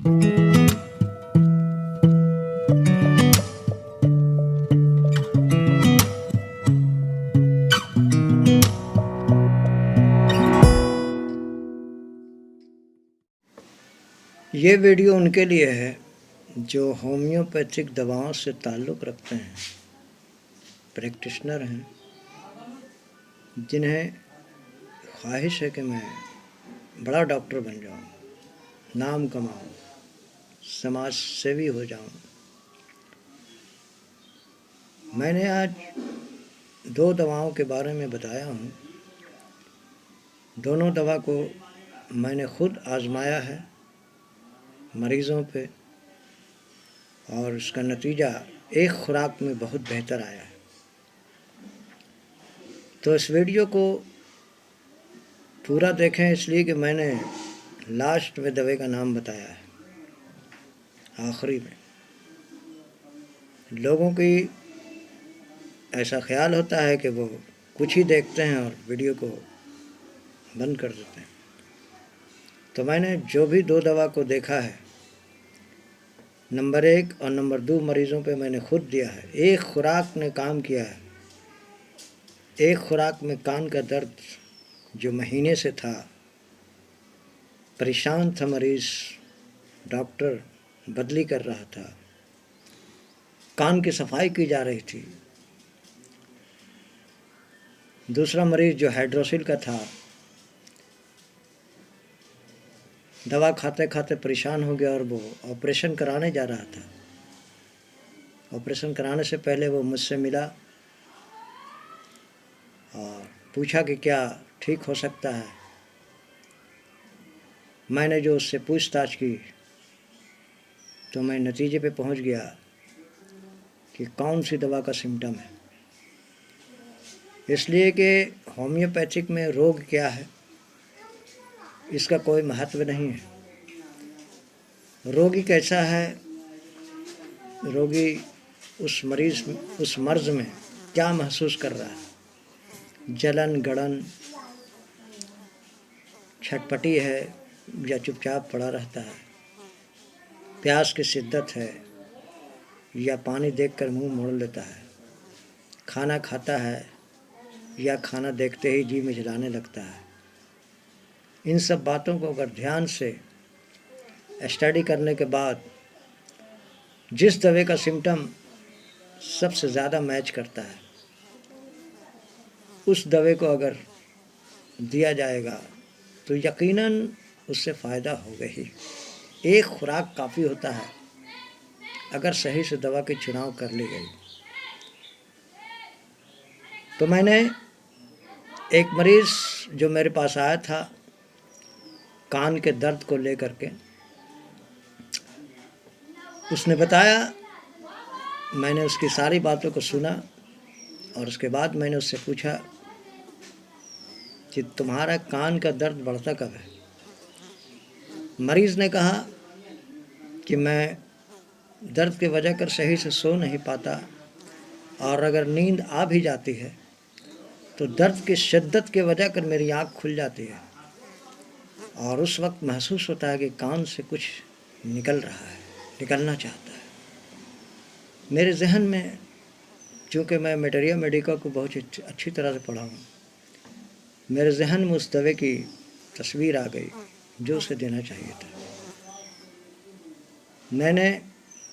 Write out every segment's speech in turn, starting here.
ये वीडियो उनके लिए है जो होम्योपैथिक दवाओं से ताल्लुक़ रखते हैं, प्रैक्टिशनर हैं, जिन्हें ख्वाहिश है कि मैं बड़ा डॉक्टर बन जाऊं, नाम कमाऊं, समाज सेवी हो जाऊं। मैंने आज 2 दवाओं के बारे में बताया हूं। दोनों दवा को मैंने खुद आजमाया है मरीज़ों पे, और इसका नतीजा एक खुराक में बहुत बेहतर आया है। तो इस वीडियो को पूरा देखें, इसलिए कि मैंने लास्ट में दवा का नाम बताया है, आखिरी में। लोगों की ऐसा ख्याल होता है कि वो कुछ ही देखते हैं और वीडियो को बंद कर देते हैं। तो मैंने जो भी 2 दवा को देखा है, नंबर 1 और नंबर 2 मरीज़ों पे मैंने खुद दिया है। एक खुराक ने काम किया है। एक खुराक में कान का दर्द जो महीने से था, परेशान था मरीज़, डॉक्टर बदली कर रहा था, कान की सफाई की जा रही थी। दूसरा मरीज़ जो हाइड्रोसिल का था, दवा खाते खाते परेशान हो गया और वो ऑपरेशन कराने जा रहा था। ऑपरेशन कराने से पहले वो मुझसे मिला और पूछा कि क्या ठीक हो सकता है। मैंने जो उससे पूछताछ की तो मैं नतीजे पे पहुंच गया कि कौन सी दवा का सिम्टम है। इसलिए कि होम्योपैथिक में रोग क्या है इसका कोई महत्व नहीं है। रोगी कैसा है, रोगी उस मर्ज़ में क्या महसूस कर रहा है, जलन, गड़न, छटपटी है या चुपचाप पड़ा रहता है, प्यास की शिद्दत है या पानी देखकर मुंह मोड़ लेता है, खाना खाता है या खाना देखते ही जी में जलाने लगता है। इन सब बातों को अगर ध्यान से स्टडी करने के बाद जिस दवा का सिम्टम सबसे ज़्यादा मैच करता है, उस दवा को अगर दिया जाएगा तो यकीनन उससे फ़ायदा होगा ही। एक खुराक काफ़ी होता है अगर सही से दवा की चुनाव कर ली गई। तो मैंने एक मरीज़ जो मेरे पास आया था कान के दर्द को लेकर के, उसने बताया, मैंने उसकी सारी बातों को सुना और उसके बाद मैंने उससे पूछा कि तुम्हारा कान का दर्द बढ़ता कब है। मरीज़ ने कहा कि मैं दर्द की वजह कर सही से सो नहीं पाता और अगर नींद आ भी जाती है तो दर्द की शिद्दत की वजह कर मेरी आँख खुल जाती है और उस वक्त महसूस होता है कि कान से कुछ निकल रहा है, निकलना चाहता है। मेरे जहन में, चूँकि मैं मेटेरिया मेडिका को बहुत अच्छी तरह से पढ़ा हूँ, मेरे जहन में उस दवा की तस्वीर आ गई जो उसे देना चाहिए था। मैंने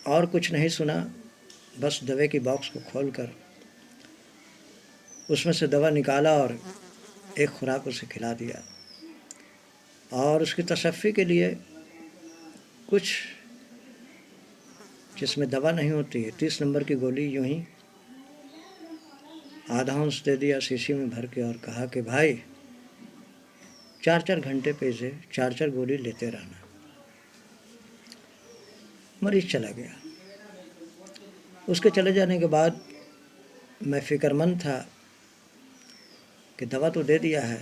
और कुछ नहीं सुना, बस दवा की बॉक्स को खोलकर उसमें से दवा निकाला और एक खुराक उसे खिला दिया और उसकी तसफ़्फ़ी के लिए कुछ जिसमें दवा नहीं होती है, 30 नंबर की गोली यूँ ही आधा अंश दे दिया शीशी में भर के और कहा कि भाई 4-4 घंटे पे से 4-4 गोली लेते रहना। मरीज़ चला गया। उसके चले जाने के बाद मैं फ़िक्रमंद था कि दवा तो दे दिया है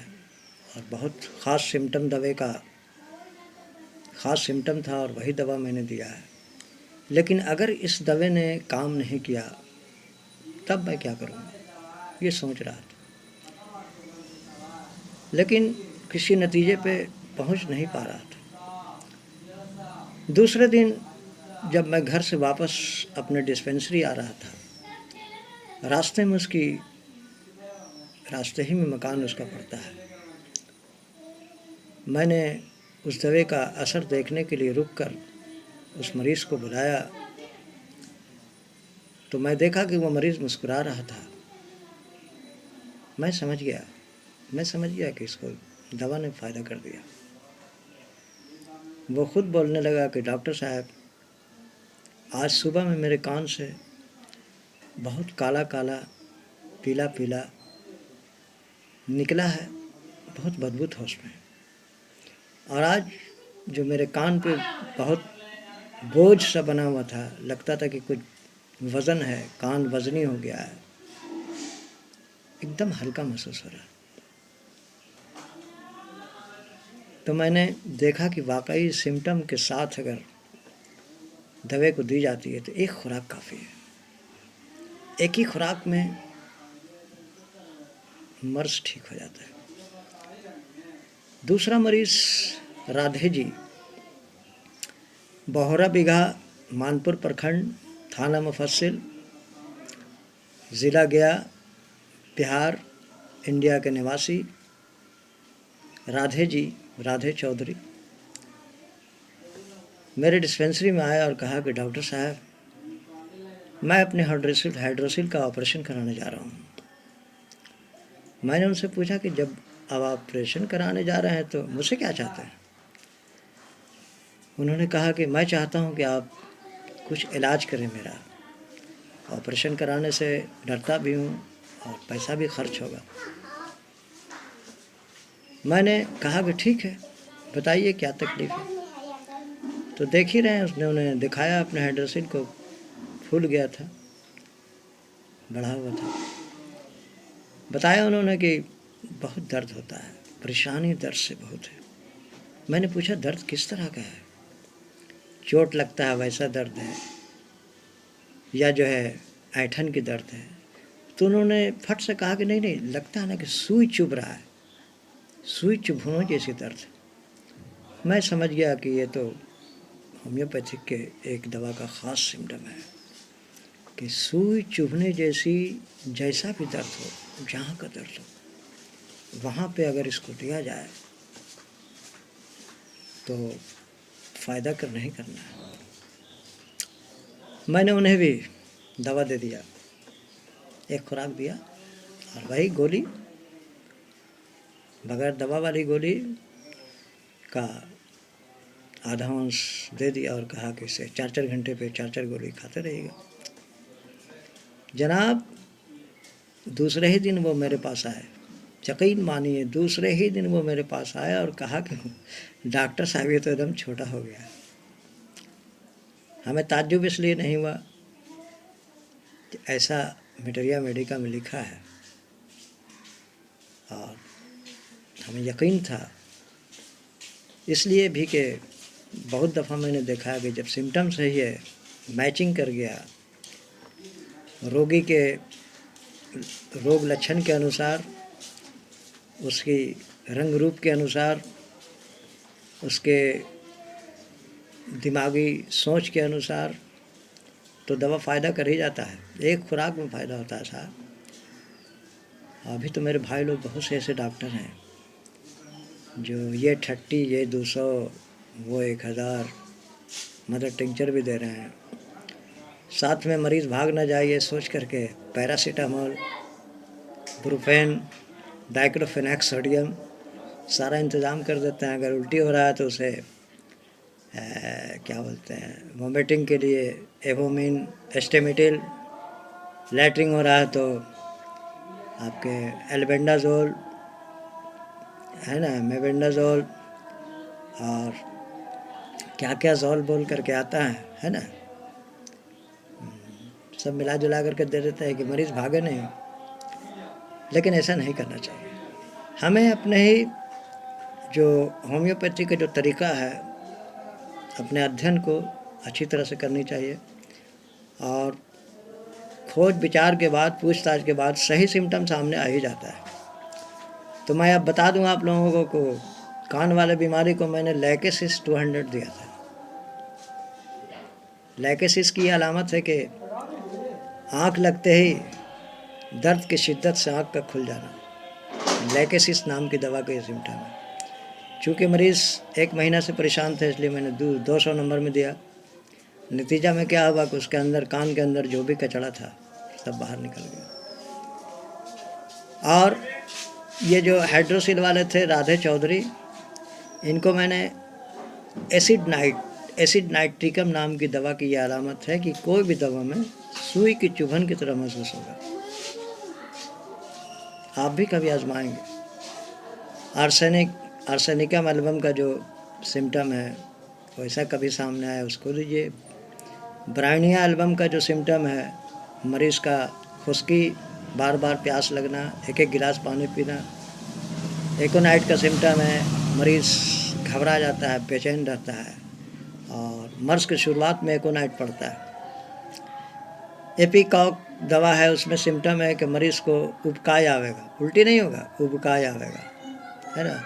और बहुत ख़ास सिम्टम दवा का ख़ास सिम्टम था और वही दवा मैंने दिया है, लेकिन अगर इस दवा ने काम नहीं किया तब मैं क्या करूँगा, ये सोच रहा था। लेकिन किसी नतीजे पे पहुँच नहीं पा रहा था। दूसरे दिन जब मैं घर से वापस अपने डिस्पेंसरी आ रहा था, रास्ते में रास्ते ही में मकान उसका पड़ता है। मैंने उस दवा का असर देखने के लिए रुककर उस मरीज़ को बुलाया, तो मैं देखा कि वो मरीज़ मुस्कुरा रहा था। मैं समझ गया कि इसको दवा ने फ़ायदा कर दिया। वो खुद बोलने लगा कि डॉक्टर साहब, आज सुबह में मेरे कान से बहुत काला काला पीला पीला निकला है, बहुत बदबू था उसमें, और आज जो मेरे कान पे बहुत बोझ सा बना हुआ था, लगता था कि कुछ वज़न है, कान वज़नी हो गया है, एकदम हल्का महसूस हो रहा। तो मैंने देखा कि वाकई सिम्टम के साथ अगर दवा को दी जाती है तो एक खुराक काफ़ी है। एक ही खुराक में मर्ज ठीक हो जाता है। दूसरा मरीज़ राधे जी, बहोरा बिघा, मानपुर प्रखंड, थाना मुफस्सिल, ज़िला गया, बिहार, इंडिया के निवासी राधे जी, राधे चौधरी, मेरे डिस्पेंसरी में आया और कहा कि डॉक्टर साहब, मैं अपने हाइड्रोसिल का ऑपरेशन कराने जा रहा हूँ। मैंने उनसे पूछा कि जब अब ऑपरेशन कराने जा रहे हैं तो मुझसे क्या चाहते हैं? उन्होंने कहा कि मैं चाहता हूँ कि आप कुछ इलाज करें मेरा। ऑपरेशन कराने से डरता भी हूँ और पैसा भी खर्च होगा। मैंने कहा कि ठीक है, बताइए क्या तकलीफ़ है। तो देख ही रहे हैं, उसने उन्हें दिखाया, अपने हाइड्रोसिल को फूल गया था, बढ़ा हुआ था। बताया उन्होंने कि बहुत दर्द होता है, परेशानी दर्द से बहुत है। मैंने पूछा दर्द किस तरह का है? चोट लगता है वैसा दर्द है या जो है ऐंठन की दर्द है? तो उन्होंने फट से कहा कि नहीं नहीं, लगता है ना कि सुई चुभ रहा है, सुई चुभनों जैसी दर्द। मैं समझ गया कि ये तो होम्योपैथिक के एक दवा का ख़ास सिम्टम है कि सुई चुभने जैसी, जैसा भी दर्द हो, जहाँ का दर्द हो, वहाँ पे अगर इसको दिया जाए तो फ़ायदा करना ही करना है। मैंने उन्हें भी दवा दे दिया, एक खुराक दिया, और वही गोली, बगैर दवा वाली गोली का आधा अंश दे दिया और कहा कि इसे 4-4 घंटे पे 4-4 गोली खाते रहिएगा। जनाब, दूसरे ही दिन वो मेरे पास आए, यकीन मानिए दूसरे ही दिन वो मेरे पास आया और कहा कि डॉक्टर साहब ये तो एकदम छोटा हो गया। हमें ताज्जुब इसलिए नहीं हुआ कि ऐसा मटेरिया मेडिका में लिखा है, और हमें यकीन था इसलिए भी कि बहुत दफ़ा मैंने देखा है कि जब सिम्टम्स है ये मैचिंग कर गया रोगी के रोग लक्षण के अनुसार, उसकी रंग रूप के अनुसार, उसके दिमागी सोच के अनुसार, तो दवा फ़ायदा कर ही जाता है। एक खुराक में फ़ायदा होता है साहब। अभी तो मेरे भाई लोग बहुत से ऐसे डॉक्टर हैं जो ये 30, ये 200, वो 1000 मदर टिंचर भी दे रहे हैं। साथ में मरीज़ भाग ना जाए ये सोच करके पैरासीटामोल, ब्रुफेन, डाइक्लोफेनेक सोडियम सारा इंतज़ाम कर देते हैं। अगर उल्टी हो रहा है तो उसे क्या बोलते हैं, वोमिटिंग के लिए एवोमिन, एस्टेमिटिल, लैट्रिन हो रहा है तो आपके एल्बेंडाजोल है ना, मेबेंडाजोल, और क्या क्या जोल बोल करके आता है ना, सब मिला जुला करके दे देते हैं कि मरीज़ भागे नहीं। लेकिन ऐसा नहीं करना चाहिए। हमें अपने ही जो होम्योपैथी का जो तरीका है, अपने अध्ययन को अच्छी तरह से करनी चाहिए, और खोज विचार के बाद, पूछताछ के बाद सही सिम्टम सामने आ ही जाता है। तो मैं अब बता दूं आप लोगों को, कान वाले बीमारी को मैंने लैकेसिस 200 दिया था, लैकेसिस की अलामत है कि आँख लगते ही दर्द की शिद्दत से आँख का खुल जाना। लैकेसिस नाम की दवा का ये सिम्टम है। चूँकि मरीज़ 1 महीना से परेशान थे, इसलिए मैंने 200 नंबर में दिया। नतीजा में क्या हुआ कि उसके अंदर, कान के अंदर जो भी कचरा था सब बाहर निकल गया। और ये जो हाइड्रोसिल वाले थे राधे चौधरी, इनको मैंने एसिड नाइट्रिकम नाम की दवा की यह अलामत है कि कोई भी दवा में सुई की चुभन की तरह महसूस होगा। आप भी कभी आजमाएंगे। आर्सेनिकम एल्बम का जो सिम्टम है वैसा कभी सामने आया उसको लीजिए। ब्रायनिया एल्बम का जो सिम्टम है, मरीज़ का खुश्की, बार बार प्यास लगना, एक एक गिलास पानी पीना। एकोनाइट का सिम्टम है, मरीज़ घबरा जाता है, बेचैन रहता है, और मर्स की शुरुआत में एकोनाइट पड़ता है। एपिकॉक दवा है, उसमें सिम्टम है कि मरीज़ को उबकाई आवेगा, उल्टी नहीं होगा, उबकाई आवेगा, है ना।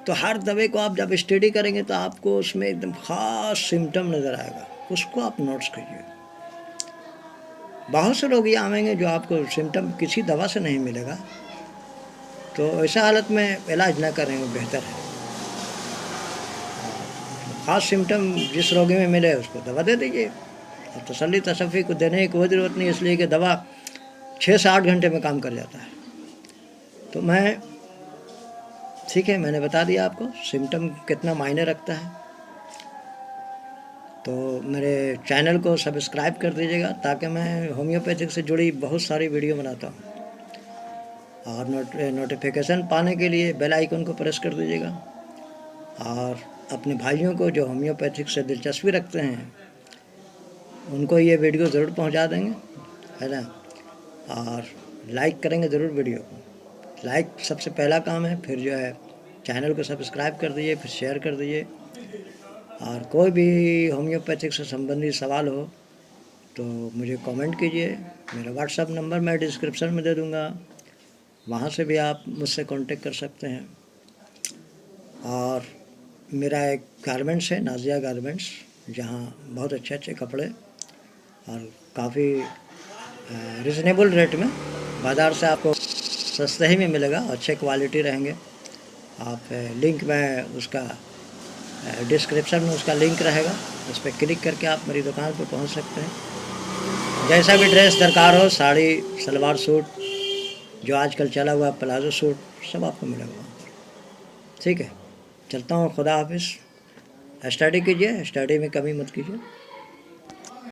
तो हर दवा को आप जब स्टडी करेंगे तो आपको उसमें एकदम ख़ास सिम्टम नज़र आएगा, उसको आप नोट्स कीजिए। बहुत से लोग ये आवेंगे जो आपको सिम्टम किसी दवा से नहीं मिलेगा, तो ऐसा हालत में इलाज ना करें वो बेहतर है। ख़ास सिम्टम जिस रोगी में मिले उसको दवा दे दीजिए, और तसल्ली तसफ़ी को देने की कोई ज़रूरत नहीं, इसलिए कि दवा 6 से 8 घंटे में काम कर जाता है। तो ठीक है, मैंने बता दिया आपको सिम्टम कितना मायने रखता है। तो मेरे चैनल को सब्सक्राइब कर दीजिएगा, ताकि मैं होम्योपैथिक से जुड़ी बहुत सारी वीडियो बनाता हूँ। और नोटिफिकेशन पाने के लिए बेल आइकन को प्रेस कर दीजिएगा। और अपने भाइयों को जो होम्योपैथिक से दिलचस्पी रखते हैं उनको ये वीडियो ज़रूर पहुंचा देंगे, है ना। और लाइक करेंगे ज़रूर वीडियो को। लाइक सबसे पहला काम है, फिर जो है चैनल को सब्सक्राइब कर दीजिए, फिर शेयर कर दीजिए। और कोई भी होम्योपैथिक से संबंधित सवाल हो तो मुझे कमेंट कीजिए। मेरा व्हाट्सएप नंबर मैं डिस्क्रिप्शन में दे दूँगा, वहाँ से भी आप मुझसे कांटेक्ट कर सकते हैं। और मेरा एक गारमेंट्स है, नाजिया गारमेंट्स, जहाँ बहुत अच्छे अच्छे कपड़े और काफ़ी रिजनेबल रेट में, बाज़ार से आपको सस्ते ही में मिलेगा, अच्छे क्वालिटी रहेंगे। आप लिंक में उसका डिस्क्रिप्शन में उसका लिंक रहेगा, उस पर क्लिक करके आप मेरी दुकान पर पहुंच सकते हैं। जैसा भी ड्रेस दरकार हो, साड़ी, सलवार सूट, जो आजकल चला हुआ प्लाजो सूट, सब आपको मिलेगा वहाँ पर। ठीक है, चलता हूँ, खुदा हाफिज़। स्टडी कीजिए, स्टडी में कमी मत कीजिए।